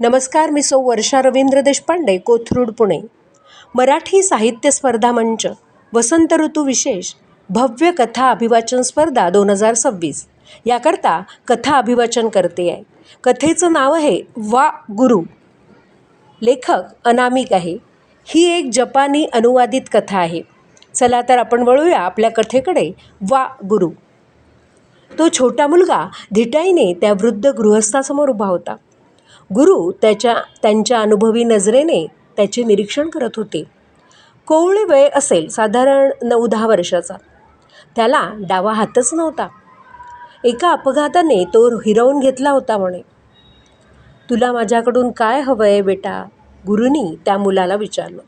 नमस्कार, मी वर्षा रवींद्र देशपांडे, कोथरूड, पुणे. मराठी साहित्य स्पर्धा मंच वसंत ऋतू विशेष भव्य कथा अभिवाचन स्पर्धा 2026 याकरता कथा अभिवाचन करते आहे. कथेचं नाव आहे वा गुरु. लेखक अनामिक आहे. ही एक जपानी अनुवादित कथा आहे. चला तर आपण वळूया आपल्या कथेकडे. वा गुरु. तो छोटा मुलगा धिटाईने त्या वृद्ध गृहस्थासमोर उभा होता. गुरु त्यांच्या अनुभवी नजरेने त्याचे निरीक्षण करत होते. कोवळे वय असेल, साधारण 9-10 वर्षाचा. त्याला डावा हातच नव्हता. एका अपघाताने तो हिरावून घेतला होता म्हणे. तुला माझ्याकडून काय हवं आहे बेटा? गुरुनी त्या मुलाला विचारलं.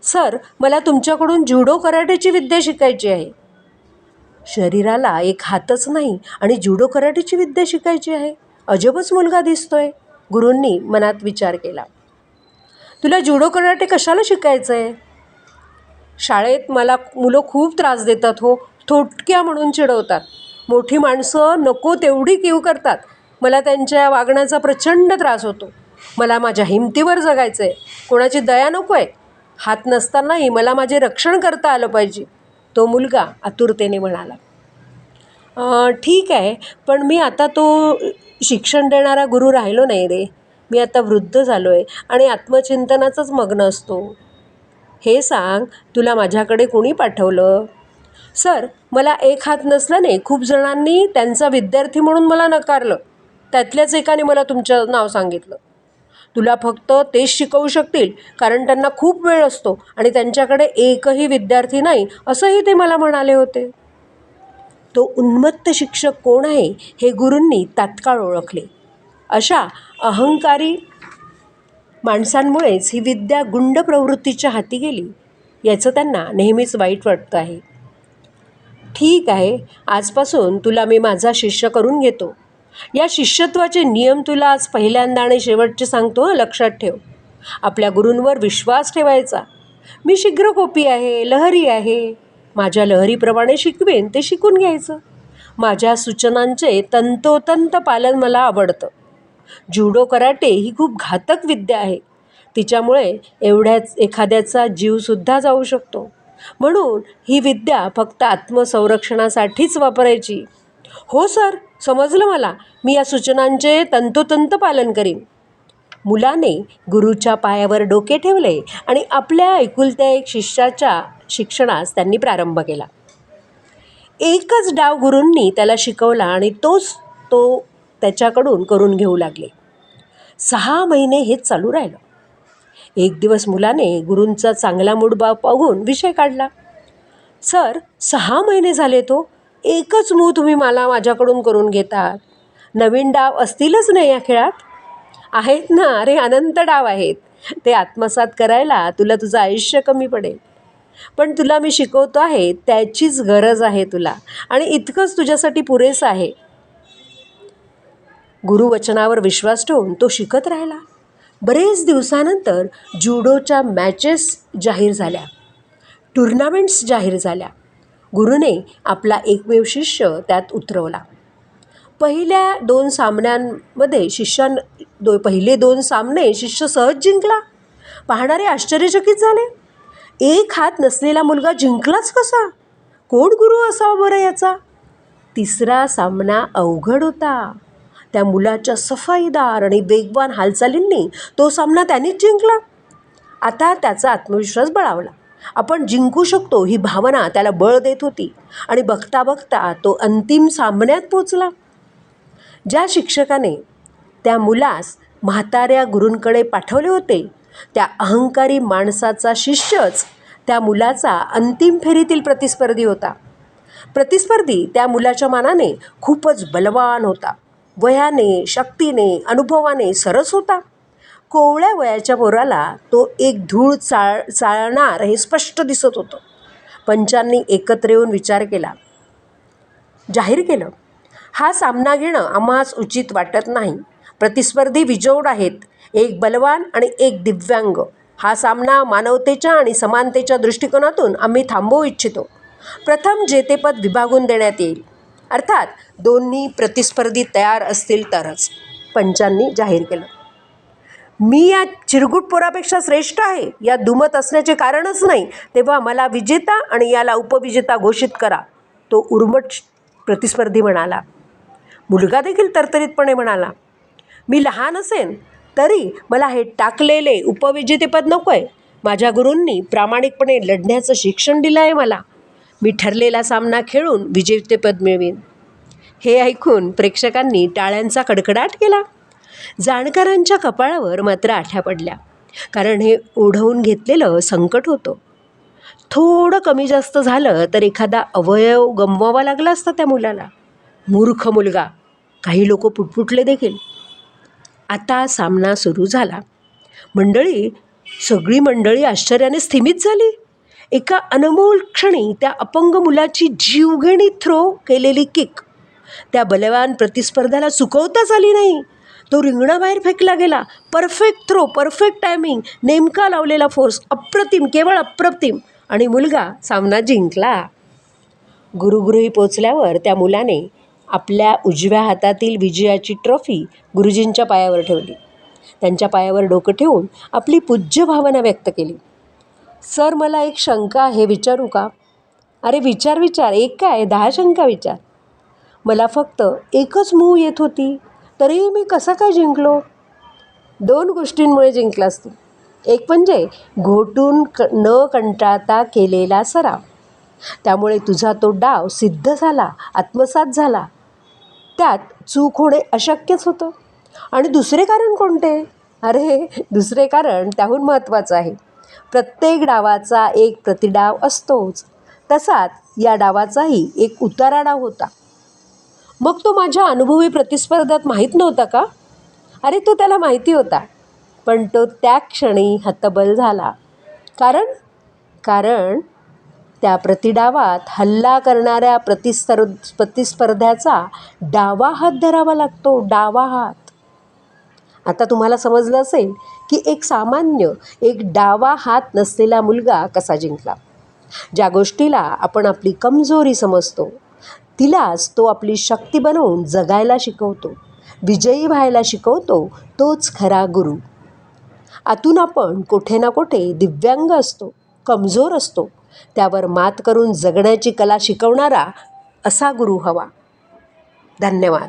सर, मला तुमच्याकडून जुडो कराटेची विद्या शिकायची आहे. शरीराला एक हातच नाही आणि जुडो कराटेची विद्या शिकायची आहे? अजबच मुलगा दिसतोय, गुरूंनी मनात विचार केला. तुला जुडो कराटे कशाला शिकायचं आहे? शाळेत मला मुलं खूप त्रास देतात हो. थोटक्या म्हणून चिडवतात. मोठी माणसं नको तेवढी कीव करतात. मला त्यांच्या वागण्याचा प्रचंड त्रास होतो. मला माझ्या हिमतीवर जगायचं आहे. कोणाची दया नको आहे. हात नसतानाही मला माझे रक्षण करता आलं पाहिजे, तो मुलगा आतुरतेने म्हणाला. ठीक आहे, पण मी आता तो शिक्षण देणारा गुरु राहिलो नाही रे. मी आता वृद्ध झालो आहे आणि आत्मचिंतनाचंच मग्न असतो. हे सांग, तुला माझ्याकडे कोणी पाठवलं? सर, मला एक हात नसल्याने खूप जणांनी त्यांचा विद्यार्थी म्हणून मला नकारलं. त्यातल्याच एकाने मला तुमचं नाव सांगितलं. तुला फक्त तेच शिकवू शकतील कारण त्यांना खूप वेळ असतो आणि त्यांच्याकडे एकही विद्यार्थी नाही, असंही ते मला म्हणाले होते. तो उन्मत्त शिक्षक कोण आहे हे गुरूंनी तात्काळ ओळखले. अशा अहंकारी माणसांमुळेच ही विद्या गुंड प्रवृत्तीच्या हाती गेली, याचं त्यांना नेहमीच वाईट वाटतं आहे. ठीक आहे, आजपासून तुला मी माझा शिष्य करून घेतो. या शिष्यत्वाचे नियम तुला आज पहिल्यांदा आणि शेवटचे सांगतो, लक्षात ठेव. आपल्या गुरूंवर विश्वास ठेवायचा. मी शीघ्रकोपी आहे, लहरी आहे. माझ्या लहरीप्रमाणे शिकवेन ते शिकून घ्यायचं. माझ्या सूचनांचे तंतोतंत पालन मला आवडतं. जुडो कराटे ही खूप घातक विद्या आहे. तिच्यामुळे एखाद्याचा जीवसुद्धा जाऊ शकतो. म्हणून ही विद्या फक्त आत्मसंरक्षणासाठीच वापरायची. हो सर, समजलं मला. मी या सूचनांचे तंतोतंत पालन करीन. मुलाने गुरुच्या पायावर डोके ठेवले आणि आपल्या एकुलत्या एक शिष्याच्या शिक्षणास त्यांनी प्रारंभ केला. एकच डाव गुरूंनी त्याला शिकवला आणि तोच तो त्याच्याकडून करून घेऊ लागले. 6 महिने हेच चालू राहिलं. एक दिवस मुलाने गुरूंचा चांगला मूड पाहून विषय काढला. सर, 6 महिने झाले तो एकच मूव तुम्ही मला माझ्याकडून करून घेतात. नवीन डाव असतीलच नाही या खेळात? आहेत ना, अरे अनंत डाव आहेत. ते आत्मसात करायला तुला तुझं आयुष्य कमी पडेल. पण तुला मी शिकवतो आहे त्याचीच गरज आहे तुला, आणि इतकंच तुझ्यासाठी पुरेसं आहे. गुरुवचनावर विश्वास ठेवून तो शिकत राहिला. बरेच दिवसानंतर जुडोच्या मॅचेस जाहीर झाल्या, टुर्नामेंट्स जाहीर झाल्या. गुरुने आपला एकमेव शिष्य त्यात उतरवला. पहिल्या 2 सामन्यांमध्ये पहिले 2 सामने शिष्य सहज जिंकला. पाहणारे आश्चर्यचकित झाले. एक हात नसलेला मुलगा जिंकलाच कसा? कोण गुरु असावा बरं याचा? तिसरा सामना अवघड होता. त्या मुलाच्या सफाईदार आणि वेगवान हालचालींनी तो सामना त्यानेच जिंकला. आता त्याचा आत्मविश्वास बळावला. आपण जिंकू शकतो ही भावना त्याला बळ देत होती आणि बघता बघता तो अंतिम सामन्यात पोचला. ज्या शिक्षकाने त्या मुलास म्हाताऱ्या गुरूंकडे पाठवले होते, त्या अहंकारी माणसाचा शिष्यच त्या मुलाचा अंतिम फेरीतील प्रतिस्पर्धी होता. प्रतिस्पर्धी त्या मुलाच्या मानाने खूपच बलवान होता. वयाने, शक्तीने, अनुभवाने सरस होता. कोवळ्या वयाच्या पोराला तो एक धूळ चाळणार हे स्पष्ट दिसत होतं. पंचांनी एकत्र येऊन विचार केला. जाहीर केलं, हा सामना घेणं आम्हास उचित वाटत नाही. प्रतिस्पर्धी विजोड आहेत, एक बलवान आणि एक दिव्यांग. हा सामना मानवतेच्या आणि समानतेच्या दृष्टिकोनातून आम्ही थांबवू इच्छितो. प्रथम जेतेपद विभागून देण्यात येईल, अर्थात दोन्ही प्रतिस्पर्धी तयार असतील तरच, पंचांनी जाहीर केलं. मी या चिरगुट पोरापेक्षा श्रेष्ठ आहे या दुमत असण्याचे कारणच नाही, तेव्हा मला विजेता आणि याला उपविजेता घोषित करा, तो उर्मट प्रतिस्पर्धी म्हणाला. मुलगा देखील तरतरीतपणे म्हणाला, मी लहान असेन तरी मला हे टाकलेले उपविजेतेपद नको आहे. माझ्या गुरूंनी प्रामाणिकपणे लढण्याचं शिक्षण दिलं आहे मला. मी ठरलेला सामना खेळून विजेतेपद मिळवीन. हे ऐकून प्रेक्षकांनी टाळ्यांचा कडकडाट केला. जाणकारांच्या कपाळावर मात्र आठ्या पडल्या, कारण हे ओढवून घेतलेलं संकट होतं. थोडं कमी जास्त झालं तर एखादा अवयव गमवावा लागला असता त्या मुलाला. मूर्ख मुलगा, काही लोक पुटपुटले देखील. आता सामना सुरू झाला. सगळी मंडळी आश्चर्याने स्थिमित झाली. एका अनमोल क्षणी त्या अपंग मुलाची जीवघेणी थ्रो केलेली किक त्या बलवान प्रतिस्पर्ध्याला चुकवताच आली नाही. तो रिंगणाबाहेर फेकला गेला. परफेक्ट थ्रो, परफेक्ट टायमिंग, नेमका लावलेला फोर्स, अप्रतिम, केवळ अप्रतिम, आणि मुलगा सामना जिंकला. गुरुगृही पोचल्यावर त्या मुलाने आपल्या उजव्या हातातील विजयाची ट्रॉफी गुरुजींच्या पायावर ठेवली. त्यांच्या पायावर डोकं ठेवून आपली पूज्य भावना व्यक्त केली. सर, मला एक शंका आहे, विचारू का? अरे विचार, एक काय 10 शंका विचार. मला फक्त एकच मूव येत होती, तरीही मी कसा काय जिंकलो? 2 गोष्टींमुळे जिंकलास तू. एक म्हणजे घोटून न कंटाळता केलेला सराव, त्यामुळे तुझा तो डाव सिद्ध झाला, आत्मसात झाला. त्यात चूक होणे अशक्यच होतं. आणि दुसरे कारण कोणते? अरे दुसरे कारण त्याहून महत्त्वाचं आहे. प्रत्येक डावाचा एक प्रतिडाव असतोच, तसाच या डावाचाही एक उतारा डाव होता. मग तो माझ्या अनुभवी प्रतिस्पर्ध्यात माहीत नव्हता का? अरे तो त्याला माहिती होता, पण तो त्या क्षणी हतबल झाला. कारण त्या प्रतिडावात हल्ला करणाऱ्या प्रतिस्पर्ध्याचा डावा हात धरावा लागतो, डावा हात. आता तुम्हाला समजलं असेल की एक डावा हात नसलेला मुलगा कसा जिंकला. ज्या गोष्टीला आपण आपली कमजोरी समजतो, तिलाच तो आपली शक्ती बनवून जगायला शिकवतो, विजयी व्हायला शिकवतो, तोच खरा गुरु. आतून आपण कोठे ना कोठे दिव्यांग असतो, कमजोर असतो. त्यावर मात करून जगण्याची कला शिकवणारा असा गुरु हवा. धन्यवाद.